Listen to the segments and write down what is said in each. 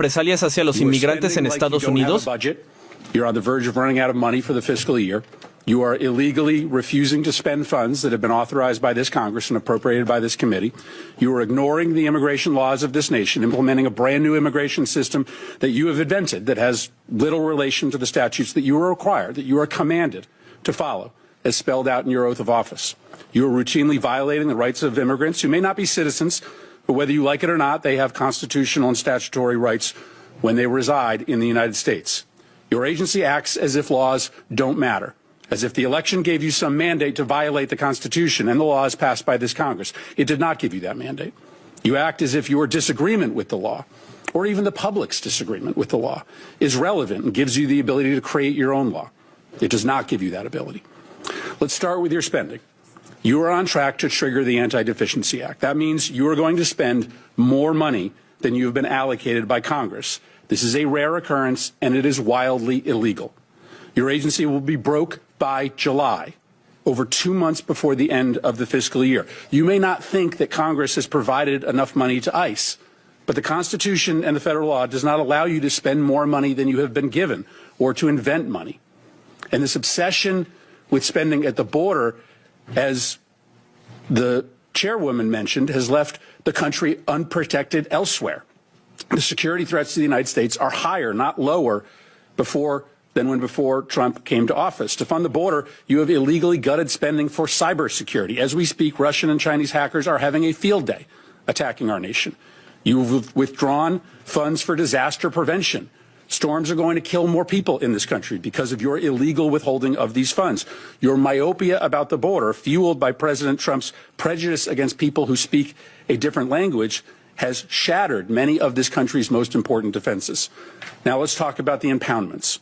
represalias hacia los inmigrantes en Estados Unidos. You're on the verge of running out of money for the fiscal year. You are illegally refusing to spend funds that have been authorized by this Congress and appropriated by this committee. You are ignoring the immigration laws of this nation, implementing a brand new immigration system that you have invented that has little relation to the statutes that you are required, that you are commanded to follow, as spelled out in your oath of office. You are routinely violating the rights of immigrants who may not be citizens, but whether you like it or not, they have constitutional and statutory rights when they reside in the United States. Your agency acts as if laws don't matter, as if the election gave you some mandate to violate the Constitution and the laws passed by this Congress. It did not give you that mandate. You act as if your disagreement with the law, or even the public's disagreement with the law, is relevant and gives you the ability to create your own law. It does not give you that ability. Let's start with your spending. You are on track to trigger the Anti-Deficiency Act. That means you are going to spend more money than you have been allocated by Congress. This is a rare occurrence, and it is wildly illegal. Your agency will be broke by July, over 2 months before the end of the fiscal year. You may not think that Congress has provided enough money to ICE, but the Constitution and the federal law does not allow you to spend more money than you have been given or to invent money. And this obsession with spending at the border, as the chairwoman mentioned, has left the country unprotected elsewhere. The security threats to the United States are higher, not lower, than when Trump came to office. To fund the border, you have illegally gutted spending for cybersecurity. As we speak, Russian and Chinese hackers are having a field day attacking our nation. You've withdrawn funds for disaster prevention. Storms are going to kill more people in this country because of your illegal withholding of these funds. Your myopia about the border, fueled by President Trump's prejudice against people who speak a different language, has shattered many of this country's most important defenses. Now let's talk about the impoundments.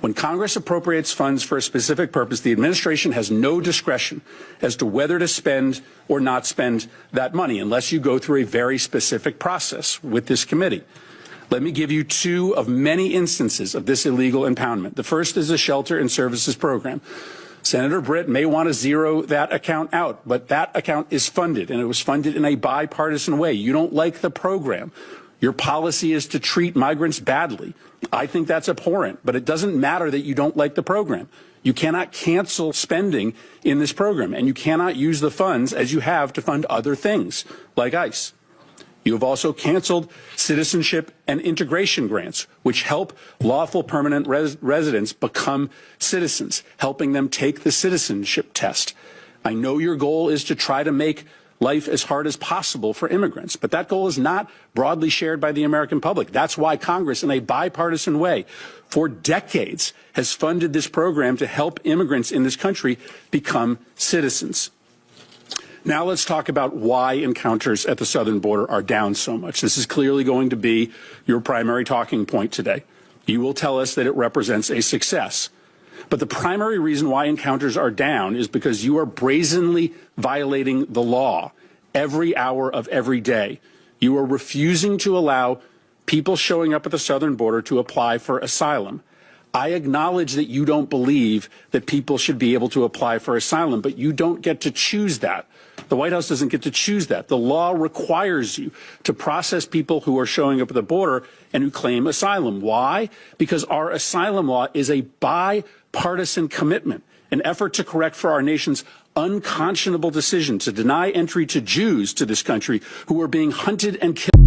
When Congress appropriates funds for a specific purpose, the administration has no discretion as to whether to spend or not spend that money unless you go through a very specific process with this committee. Let me give you two of many instances of this illegal impoundment. The first is the Shelter and Services Program. Senator Britt may want to zero that account out, but that account is funded, and it was funded in a bipartisan way. You don't like the program. Your policy is to treat migrants badly. I think that's abhorrent, but it doesn't matter that you don't like the program. You cannot cancel spending in this program, and you cannot use the funds as you have to fund other things, like ICE. You have also canceled citizenship and integration grants, which help lawful permanent residents become citizens, helping them take the citizenship test. I know your goal is to try to make life as hard as possible for immigrants, but that goal is not broadly shared by the American public. That's why Congress, in a bipartisan way, for decades, has funded this program to help immigrants in this country become citizens. Now let's talk about why encounters at the southern border are down so much. This is clearly going to be your primary talking point today. You will tell us that it represents a success. But the primary reason why encounters are down is because you are brazenly violating the law every hour of every day. You are refusing to allow people showing up at the southern border to apply for asylum. I acknowledge that you don't believe that people should be able to apply for asylum, but you don't get to choose that. The White House doesn't get to choose that. The law requires you to process people who are showing up at the border and who claim asylum. Why? Because our asylum law is a bipartisan commitment, an effort to correct for our nation's unconscionable decision to deny entry to Jews to this country who are being hunted and killed.